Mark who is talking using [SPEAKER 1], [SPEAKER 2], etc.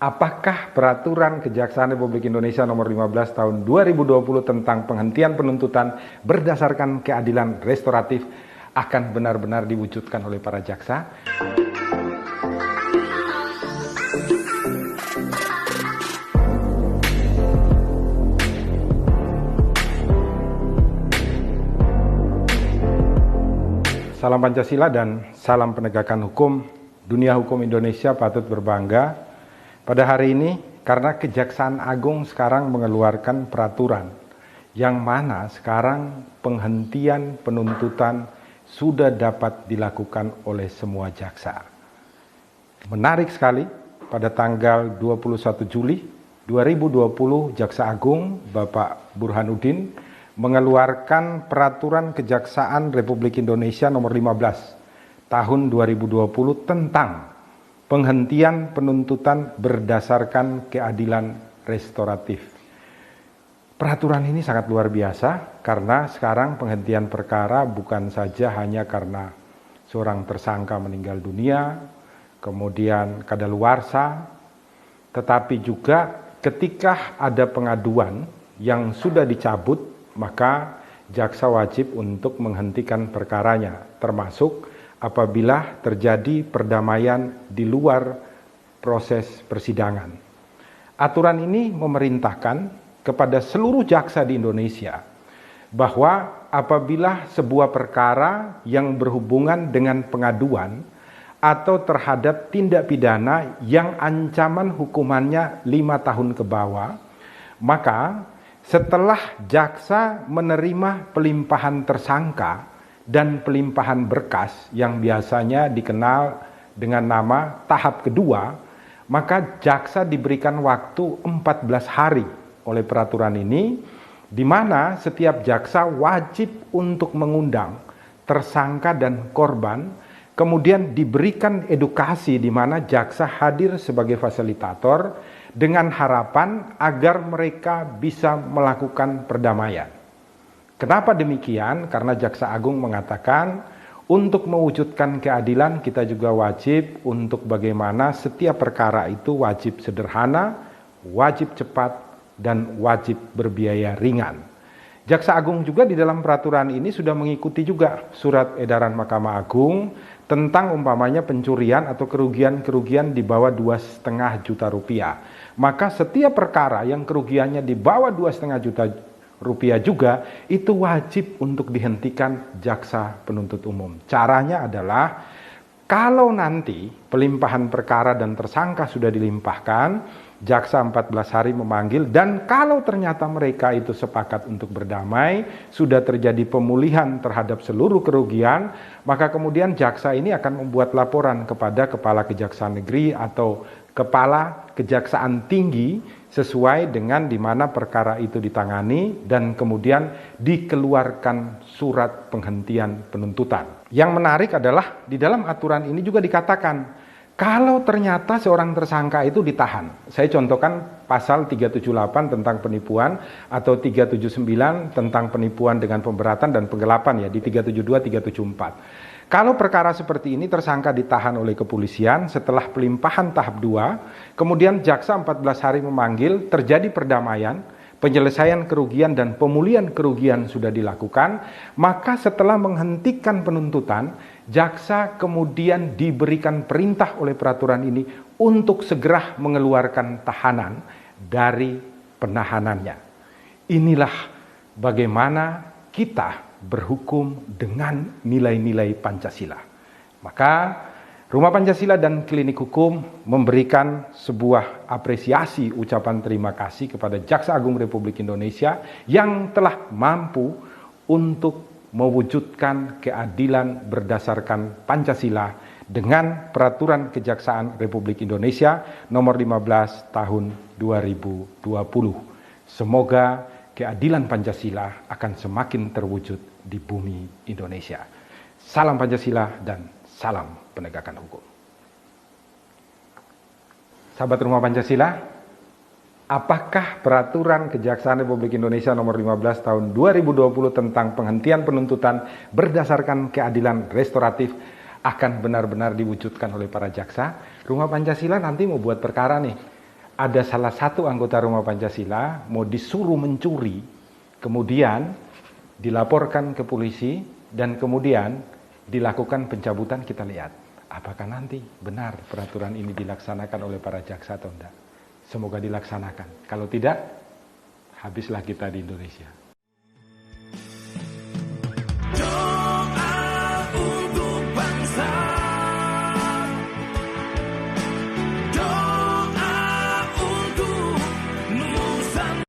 [SPEAKER 1] Apakah peraturan Kejaksaan Republik Indonesia nomor 15 tahun 2020 tentang penghentian penuntutan berdasarkan keadilan restoratif akan benar-benar diwujudkan oleh para jaksa? Salam Pancasila dan salam penegakan hukum. Dunia hukum Indonesia patut berbangga pada hari ini karena Kejaksaan Agung sekarang mengeluarkan peraturan yang mana sekarang penghentian penuntutan sudah dapat dilakukan oleh semua jaksa. Menarik sekali, pada tanggal 21 Juli 2020 Jaksa Agung Bapak Burhanuddin mengeluarkan peraturan Kejaksaan Republik Indonesia nomor 15 tahun 2020 tentang penghentian penuntutan berdasarkan keadilan restoratif. Peraturan ini sangat luar biasa karena sekarang penghentian perkara bukan saja hanya karena seorang tersangka meninggal dunia, kemudian kadaluarsa, tetapi juga ketika ada pengaduan yang sudah dicabut, maka jaksa wajib untuk menghentikan perkaranya, termasuk apabila terjadi perdamaian di luar proses persidangan. Aturan ini memerintahkan kepada seluruh jaksa di Indonesia bahwa apabila sebuah perkara yang berhubungan dengan pengaduan atau terhadap tindak pidana yang ancaman hukumannya 5 tahun ke bawah, maka setelah jaksa menerima pelimpahan tersangka dan pelimpahan berkas yang biasanya dikenal dengan nama tahap kedua, maka jaksa diberikan waktu 14 hari oleh peraturan ini, di mana setiap jaksa wajib untuk mengundang tersangka dan korban, kemudian diberikan edukasi di mana jaksa hadir sebagai fasilitator dengan harapan agar mereka bisa melakukan perdamaian. Kenapa demikian? Karena Jaksa Agung mengatakan untuk mewujudkan keadilan kita juga wajib untuk bagaimana setiap perkara itu wajib sederhana, wajib cepat, dan wajib berbiaya ringan. Jaksa Agung juga di dalam peraturan ini sudah mengikuti juga surat edaran Mahkamah Agung tentang umpamanya pencurian atau kerugian-kerugian di bawah 2,5 juta rupiah. Maka setiap perkara yang kerugiannya di bawah 2,5 juta rupiah juga itu wajib untuk dihentikan jaksa penuntut umum. Caranya adalah kalau nanti pelimpahan perkara dan tersangka sudah dilimpahkan, jaksa 14 hari memanggil, dan kalau ternyata mereka itu sepakat untuk berdamai, sudah terjadi pemulihan terhadap seluruh kerugian, maka kemudian jaksa ini akan membuat laporan kepada Kepala Kejaksaan Negeri atau Kepala Kejaksaan Tinggi sesuai dengan di mana perkara itu ditangani dan kemudian dikeluarkan surat penghentian penuntutan. Yang menarik adalah di dalam aturan ini juga dikatakan kalau ternyata seorang tersangka itu ditahan. Saya contohkan pasal 378 tentang penipuan atau 379 tentang penipuan dengan pemberatan dan penggelapan ya di 372 374. Kalau perkara seperti ini tersangka ditahan oleh kepolisian setelah pelimpahan tahap 2, kemudian jaksa 14 hari memanggil, terjadi perdamaian, penyelesaian kerugian dan pemulihan kerugian sudah dilakukan, maka setelah menghentikan penuntutan, jaksa kemudian diberikan perintah oleh peraturan ini untuk segera mengeluarkan tahanan dari penahanannya. Inilah bagaimana kita berhukum dengan nilai-nilai Pancasila. Maka Rumah Pancasila dan Klinik Hukum memberikan sebuah apresiasi ucapan terima kasih kepada Jaksa Agung Republik Indonesia yang telah mampu untuk mewujudkan keadilan berdasarkan Pancasila dengan Peraturan Kejaksaan Republik Indonesia nomor 15 tahun 2020. Semoga keadilan Pancasila akan semakin terwujud di bumi Indonesia. Salam Pancasila dan salam penegakan hukum. Sahabat Rumah Pancasila, apakah peraturan Kejaksaan Republik Indonesia nomor 15 tahun 2020 tentang penghentian penuntutan berdasarkan keadilan restoratif akan benar-benar diwujudkan oleh para jaksa? Rumah Pancasila nanti mau buat perkara nih. ada salah satu anggota Rumah Pancasila mau disuruh mencuri, kemudian dilaporkan ke polisi, dan kemudian dilakukan pencabutan. Kita lihat apakah nanti benar peraturan ini dilaksanakan oleh para jaksa atau tidak. Semoga dilaksanakan. Kalau tidak, habislah kita di Indonesia.